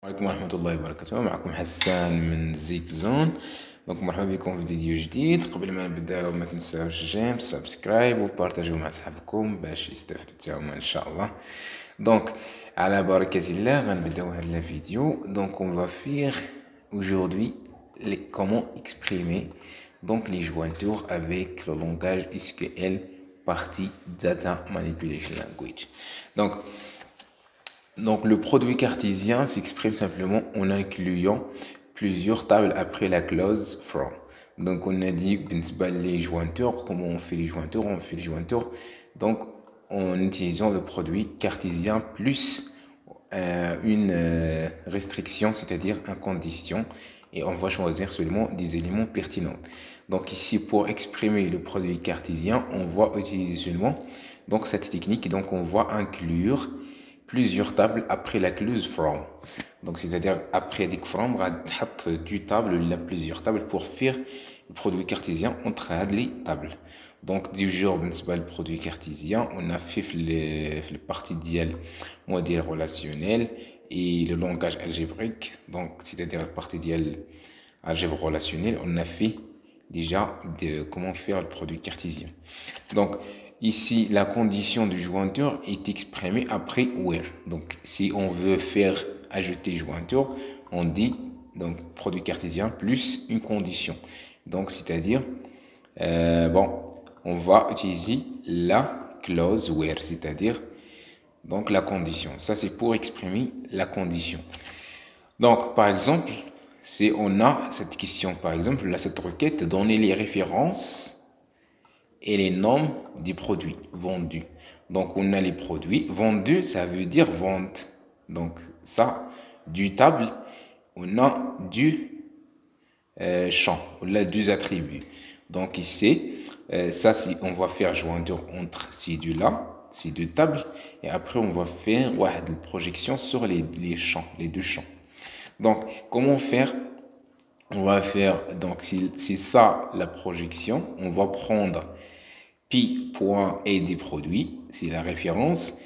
عليكم ورحمة الله وبركاته. معكم حسان من زيك زون. مرحبا بكم في فيديو جديد. قبل ما نبداو ما تنساوش الجيم سبسكرايب وبارطاجيو مع صحابكم باش يستافدوا حتى هما ان شاء الله. على بركة الله غنبداو هاد الفيديو. On va faire aujourd'hui comment exprimer les jointures avec le langage SQL partie Data Manipulation Language. Donc, le produit cartésien s'exprime simplement en incluant plusieurs tables après la clause from. Donc, on a dit les jointures, comment on fait les jointures? On fait les jointures donc, en utilisant le produit cartésien plus une restriction, c'est-à-dire une condition, et on va choisir seulement des éléments pertinents. Donc ici, pour exprimer le produit cartésien, on va utiliser seulement cette technique. Donc on va inclure plusieurs tables après la clause from. Donc c'est-à-dire après des from, on va mettre du table, il y a plusieurs tables pour faire le produit cartésien entre les tables. Donc du jour le produit cartésien, on a fait le partie dial modèle relationnel et le langage algébrique. Donc c'est-à-dire la partie dial algèbre relationnelle, on a fait déjà comment faire le produit cartésien. Donc ici, la condition de jointure est exprimée après where. Donc, si on veut faire ajouter jointure, on dit donc produit cartésien plus une condition. Donc, c'est-à-dire, on va utiliser la clause where, c'est-à-dire donc la condition. Ça, c'est pour exprimer la condition. Donc, par exemple, si on a cette question, par exemple, là, cette requête, donner les références et les noms des produits vendus. Donc, on a les produits vendus, ça veut dire vente. Donc, ça, du table, on a du champ, on a deux attributs. Donc, ici, ça, si on va faire jointure entre ces deux-là, ces deux tables, et après, on va faire une projection sur les champs, les deux champs. Donc, comment faire? On va faire, donc, c'est ça la projection. On va prendre pi.et des produits, c'est la référence.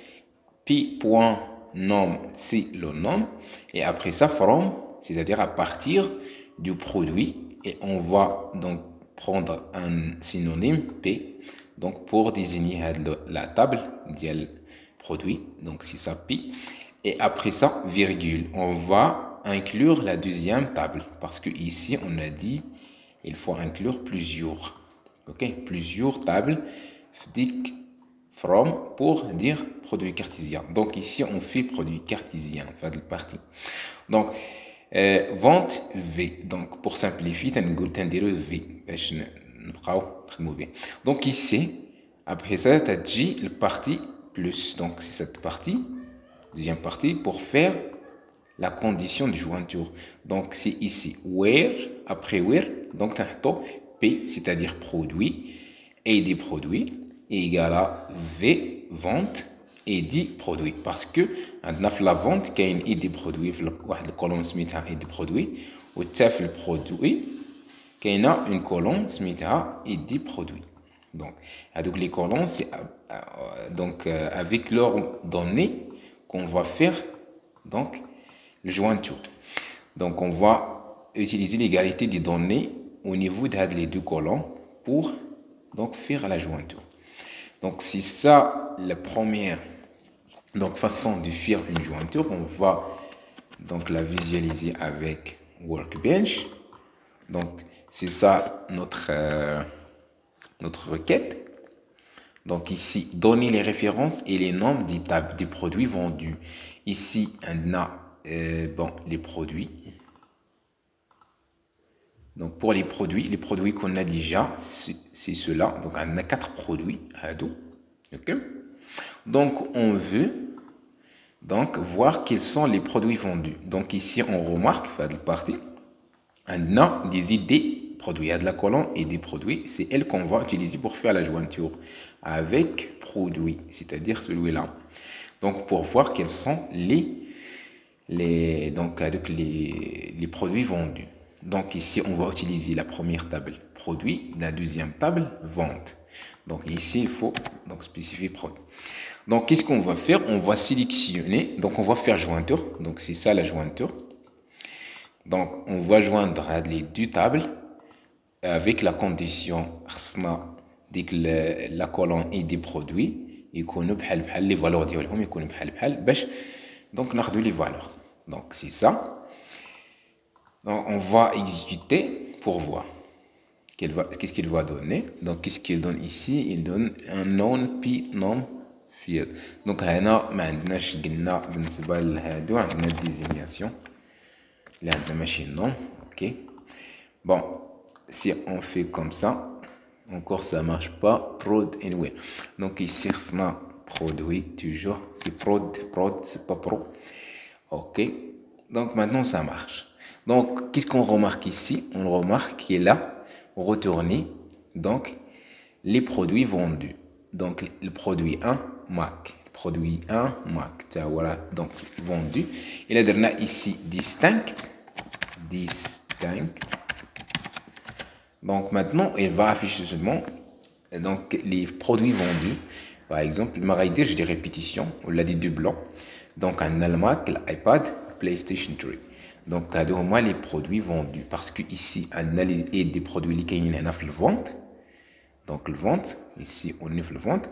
Pi.nom, c'est le nom. Et après ça, from, c'est-à-dire à partir du produit. Et on va donc prendre un synonyme P, donc pour désigner la table du produit. Donc c'est ça pi. Et après ça, virgule. On va inclure la deuxième table parce que ici on a dit il faut inclure plusieurs. Ok, plusieurs tables from pour dire produit cartésien. Donc ici on fait produit cartésien, enfin de partie. Donc vente V. Donc pour simplifier, on V. Donc ici, après ça, tu as dit le partie plus. Donc c'est cette partie, deuxième partie, pour faire la condition de jointure. Donc c'est ici where, après where, donc tu as P, c'est-à-dire produit, et des produits, égale à V, vente, et des produits. Parce que dans la vente, il y a une et des produits, il y a une colonne smitha et des produits, ou taf le produit, il y a une colonne smitha et des produits. Donc les colonnes, c'est avec leurs données qu'on va faire donc le jointure. Donc on va utiliser l'égalité des données au niveau de les deux colonnes pour donc faire la jointure. Donc c'est ça la première façon de faire une jointure. On va donc la visualiser avec Workbench. Donc c'est ça notre requête. Donc ici, donner les références et les noms des tables des produits vendus. Ici, on a les produits. Donc pour les produits qu'on a déjà, c'est cela. Donc on a 4 produits. Okay? Donc on veut voir quels sont les produits vendus. Donc ici on remarque, on a des idées produits. Il y a de la colonne et des produits. C'est elle qu'on va utiliser pour faire la jointure avec produit, c'est-à-dire celui-là. Donc pour voir quels sont les produits vendus. Donc ici, on va utiliser la première table produit, la deuxième table vente. Donc ici, il faut donc spécifier produit. Donc qu'est-ce qu'on va faire? On va sélectionner, donc on va faire jointure. Donc c'est ça la jointure. Donc on va joindre les deux tables avec la condition la colonne et des produits يكونوا بحال بحال les valeurs ديالهم يكونوا بحال بحال باش donc ناخذوا les valeurs. Donc c'est ça. Donc on va exécuter pour voir qu'est-ce qu'il va donner. Donc qu'est-ce qu'il donne ici? Il donne un non p non field. Donc هنا ما عندناش قلنا بالنسبه لهادو عندنا désignation اللي عندنا ماشي non. OK. Bon, si on fait comme ça, encore ça marche pas. Prod anyway. Donc ici on a produit toujours. C'est prod, c'est pas pro. OK. Donc maintenant ça marche. Donc qu'est-ce qu'on remarque ici? On remarque qu'il a retourné donc les produits vendus. Donc le produit 1 Mac, produit 1 Mac. Voilà, donc vendu. Il a ici distinct. Donc maintenant, il va afficher seulement donc, les produits vendus. Par exemple, j'ai des répétitions, on l'a dit du blanc. Donc un Mac, l'iPad, PlayStation 3. Donc au moins les produits vendus. Parce que ici, on a des produits qui sont en vente. Donc le vente, ici on est le vente.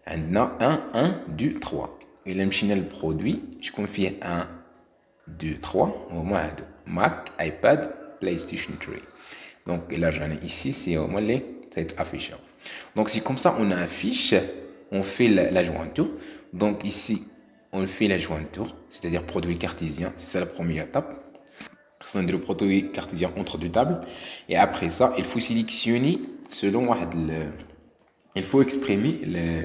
On a 1, 2, 3. Et là, le produit, je confie 1, 2, 3, au moins 2. Mac, iPad, PlayStation 3. Donc là, j'en ai ici, c'est au moins les affichage. Donc c'est comme ça, on affiche, on fait la jointure. Donc ici, on fait la jointure, c'est-à-dire produit cartésien. C'est ça la première étape. C'est le produit cartésien entre deux tables. Et après ça, il faut sélectionner selon il faut exprimer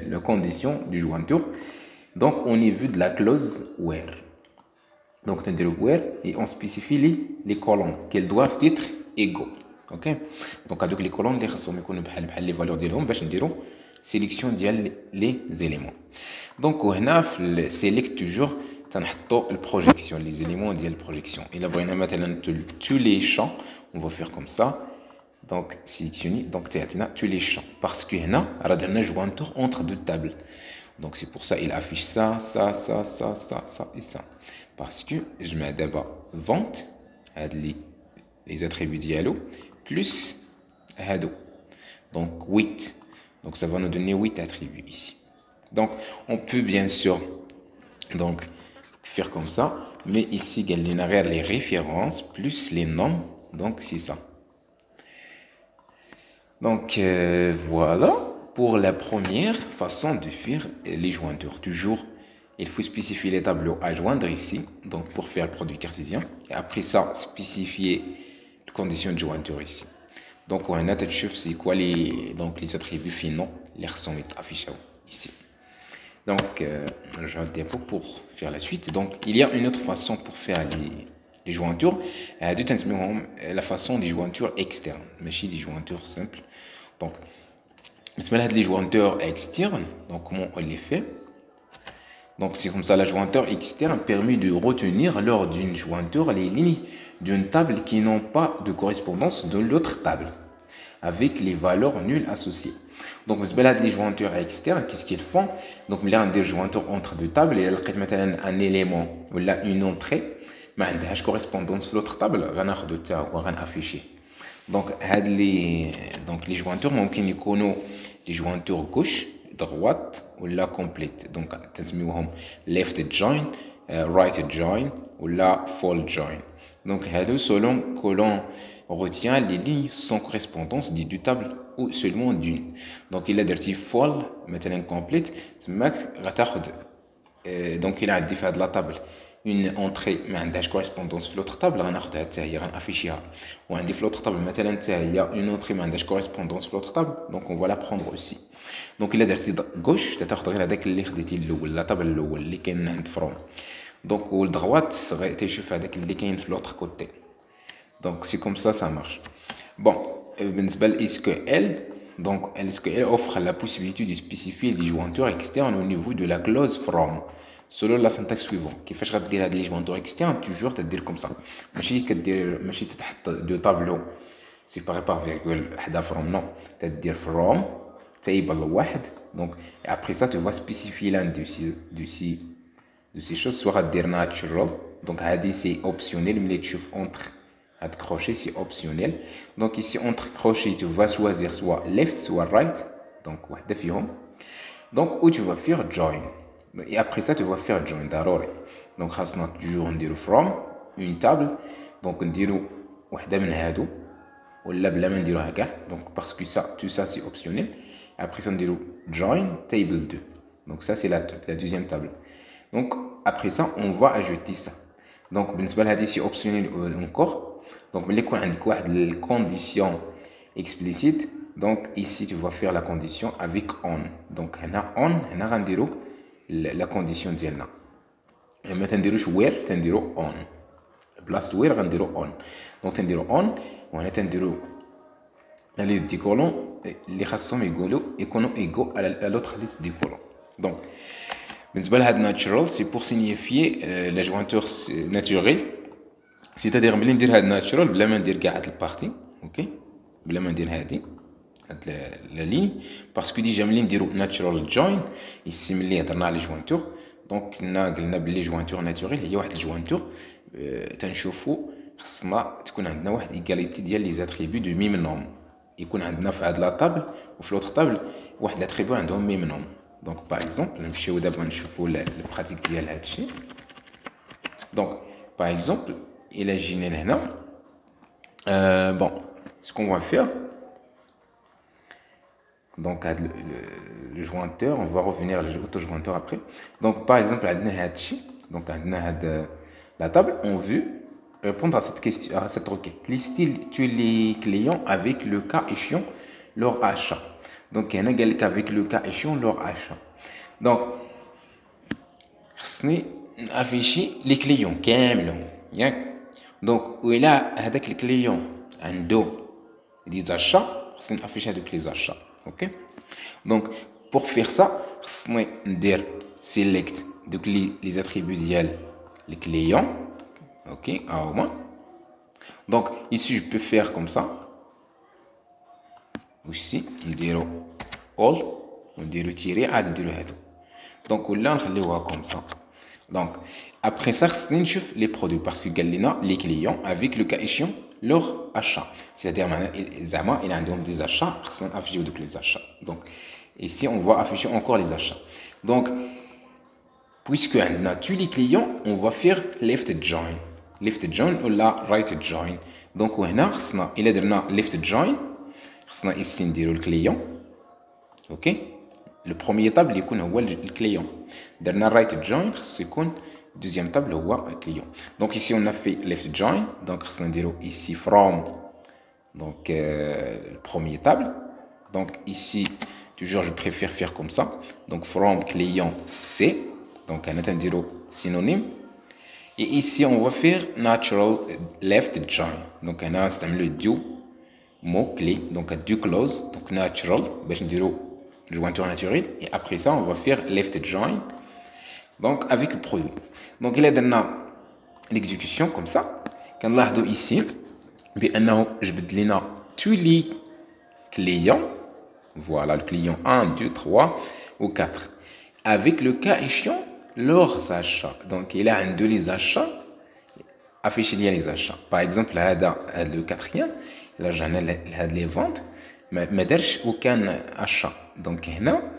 la condition du jointure. Donc au niveau de la clause where. Donc on dit where et on spécifie les colonnes qu'elles doivent être égaux. OK. Donc avec les colonnes les خصهم يكونوا بحال بحال les valeurs ديالهم باش نديرو sélection ديال les éléments. Donc هنا في select toujours تنحطوا البروجيكسيون les éléments ديال البروجيكسيون. الا بغينا مثلا tous les champs on va faire comme ça. Donc sélectionner donc تعطينا tous les champs parce que هنا راه درنا jointure entre deux tables. Donc c'est pour ça il affiche ça et ça. Parce que je mets d'abord vente les attributs dialo plus hado. Donc 8. Donc ça va nous donner 8 attributs ici. Donc on peut bien sûr donc faire comme ça, mais ici il y a les références plus les noms. Donc c'est ça. Donc voilà pour la première façon de faire les jointures. Toujours il faut spécifier les tableaux à joindre ici, donc pour faire le produit cartésien. Et après ça, spécifier les conditions de jointure ici. Donc on a c'est quoi les attributs finaux, les sont affichés ici. Donc je vais le dépôt pour faire la suite. Donc il y a une autre façon pour faire les jointures. La façon des jointures externes, mais chez des jointures simples. Donc les jointures externes, donc comment on les fait? Donc c'est comme ça, la jointure externe permet de retenir lors d'une jointure les lignes d'une table qui n'ont pas de correspondance de l'autre table, avec les valeurs nulles associées. Donc les jointures externes, qu'est-ce qu'ils font? Donc il y a des jointures entre deux tables, et un élément ou une entrée, mais il n'y a pas de correspondance de l'autre table, on va afficher. Donc les jointures, ممكن يكونوا des jointures gauche, droite ou la complète. Donc تسميوهم left join, right join ou la fall join. Donc selon que l'on retient les lignes sans correspondance des deux tables ou seulement d'une. Donc il a درتي fall مثلا complète تماك غتاخد donc il a عندي في هاد la table une entrée ما عندهاش correspondance في l'autre table غناخدها حتى هي غنافيشيها وعندي في l'autre table مثلا حتى هي une entrée ما عندهاش correspondance في l'autre table donc on va la prendre aussi. Donc الا درتي gauche تاخد غير هذاك اللي خديتي الاول لا طابل الاول اللي كاين عند فروم. Donc au droite تيشوف هذاك اللي كاين في l'autre côté. Donc c'est comme ça marche. Bon بالنسبه ل SQL donc SQL offre la possibilité de spécifier des jointures externes au niveau de la clause from. selon la syntaxe suivante. كيفاش غدير هاد لي جوانتور اكسترن توجور تدير كوم سا، ماشي تحط دو طابلو séparé par virgule حدا from non تدير from table واحد. donc après ça tu vas spécifier l'un de ces choses soit غدير natural. donc هادي c'est optionnel ملي تشوف entre هاد crochet c'est optionnel. donc ici entre crochet tu vas choisir soit left soit right, donc واحدة فيهم. donc où tu vas faire join et après ça tu vas faire join ضروري. donc خاصنا toujours نديرو from une table, donc نديرو واحدة من هادو ولا بلا ما نديروها كاع. donc parce que ça tout ça c'est optionnel. après ça نديرو join table 2, donc ça c'est la deuxième table. donc après ça on va ajouter ça. donc بالنسبه لهادي c'est optionnel encore. donc ملي يكون عندك واحد الكونديسيون explicite, donc ici tu vas faire la condition avec on. donc هنا on هنا غنديرو la condition ديالنا، ما تنديروش where تنديرو on بلاصه وير غنديرو on. دونك تنديرو on وهنا تنديرو لا ليست دي كولون اللي خاصهم يكونوا ايغو على لوطخ ليست دي كولون. دونك بالنسبه لهاد ناتشورال سي بور سينيفيي لا جوانتور ناتوريل، سيتادير ملي ندير هاد ناتشورال بلا ما ندير كاع هاد البارتي اوكي، بلا ما ندير هادي هاد لا لين، باسكو ديجا ملي نديرو ناتشورال جوين يسي ملي هضرنا على جوانتور. دونك قلنا بلي جوانتور ناتوريل هي واحد الجوانتور تنشوفوا خصنا تكون عندنا واحد ايغاليتي ديال لي زاتريبي دو ميم نوم، يكون عندنا في هاد لا طابل وفي لوطخ طابل واحد لاتريبيو عندهم ميم نوم. دونك باغ اكزومبل نمشيو دابا نشوفوا البراتيك ديال هادشي. دونك باغ اكزومبل الى جينا لهنا بون سكون فا فير. donc le jointeur on va revenir à l'auto jointeur après. donc par exemple عندنا هادشي، donc عندنا هاد la table. on veut répondre à cette question, à cette requête. lister tous les clients avec le cas échéant leur achat. donc هنا قال لك avec le cas échéant leur achat. donc خصني نافيشي لي كليون كاملهم ياك. donc وإلا هذاك الكليون عنده دي زاشا خصني نافيشي هذوك لي زاشا اوكي. donc pour faire ça خصني ندير select دوك لي attributs ديال les clients ok au moins. donc ici je peux faire comme ça aussi نديرو all ونديرو تيري عاد نديرو هادو. donc ولا نخليوها comme ça. donc après ça خصني نشوف les produits parce que قال لنا les clients avec le cas échéant leur achat, c'est-à-dire زعما il عندهم des achats خصنا نافيشيو دوك les achats. donc ici on va afficher encore les achats. donc puisque عندنا tous les clients on va faire left join ولا right join. donc وهنا خصنا الا درنا left join خصنا ici نديرو الكليون اوكي. لو بروميير طابل يكون هو الكليون، درنا right join خصو يكون دوزيام طابل هو الكليون. donc ici on a fait left join, donc خصنا نديرو ici from donc le premier table. donc ici toujours je préfère faire comme ça. donc from client C, donc on a نديرو synonyme. et ici on va faire natural left join. donc هنا نستعملو دو مو كلي donc دو clause donc natural باش نديرو jointure naturelle. et après ça on va faire left join donc avec le produit. donc il a donné l'exécution comme ça. كنلاحظوا ici بانه جبد لنا tous les clients, voilà le client 1 2 3 ou 4 avec le cas échéant leurs achats. donc il a عنده les achats affiché les achats. par exemple هذا le quatrième là رجعنا لهاد les ventes ما دارش وكان achat. donc هنا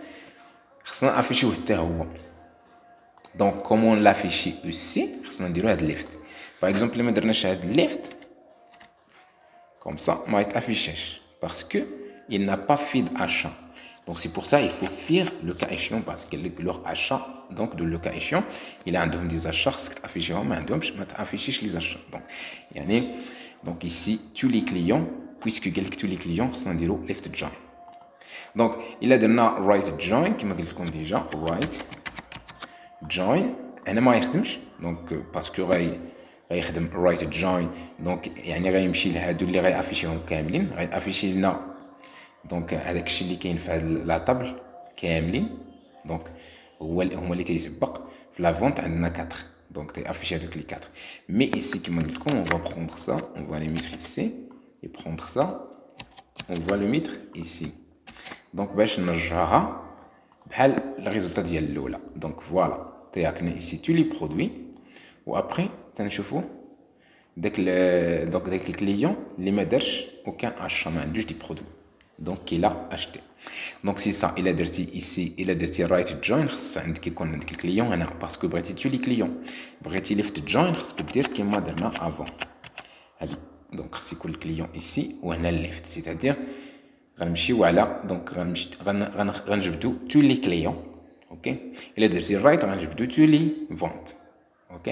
خصنا افيشيو حتى هو. donc comment l'afficher aussi خصنا نديرو هاد left. par exemple ما درناش هاد left comme ça ما يتافيشاش parce que il n'a pas fait d'achat. donc c'est pour ça il faut faire le cas échéant parce que leur achat donc de le cas échéant il a عندهم des achats خصك تافيشيهم ما عندهمش ما تافيشيش les achats. donc يعني donc ici tous les clients puisque قال لك tous les clients خصنا نديرو left join. donc il a درنا right join كما قلت لكم ديجا right join هنا ما يخدمش donc باسكو غيخدم right join. donc يعني غيمشي لهادو اللي غيافيشيهم كاملين غيافيشي لنا donc هذاك الشيء اللي كاين في هاد لا طابل كاملين. donc هما اللي تيسبق la vente, on a 4. Donc, tu es affiché avec les 4. Mais ici, on va prendre ça, on va les mettre ici. Et prendre ça, on va le mettre ici. Donc, باش نرجعها بحال le résultat ديال الاولى. Donc voilà, تيعطينا ici tous les produits. Ou après, تنشوفوا داك le client اللي ما دارش aucun achat, ما عندوش دي produits. Donc il a acheté. Donc c'est ça, il a درتي ici, il a درتي right join, خص عندك يكون عندك الكليون هنا باسكو بغيتي تولي كليون. بغيتي left join خصك دير كيما درنا avant. هادي دونك خص يكون الكليون ici وهنا left, c'est-à-dire غنمشيو على دونك غنجبدو tous les clients. OK. Il a درتي right غنجبدو tous les ventes. OK.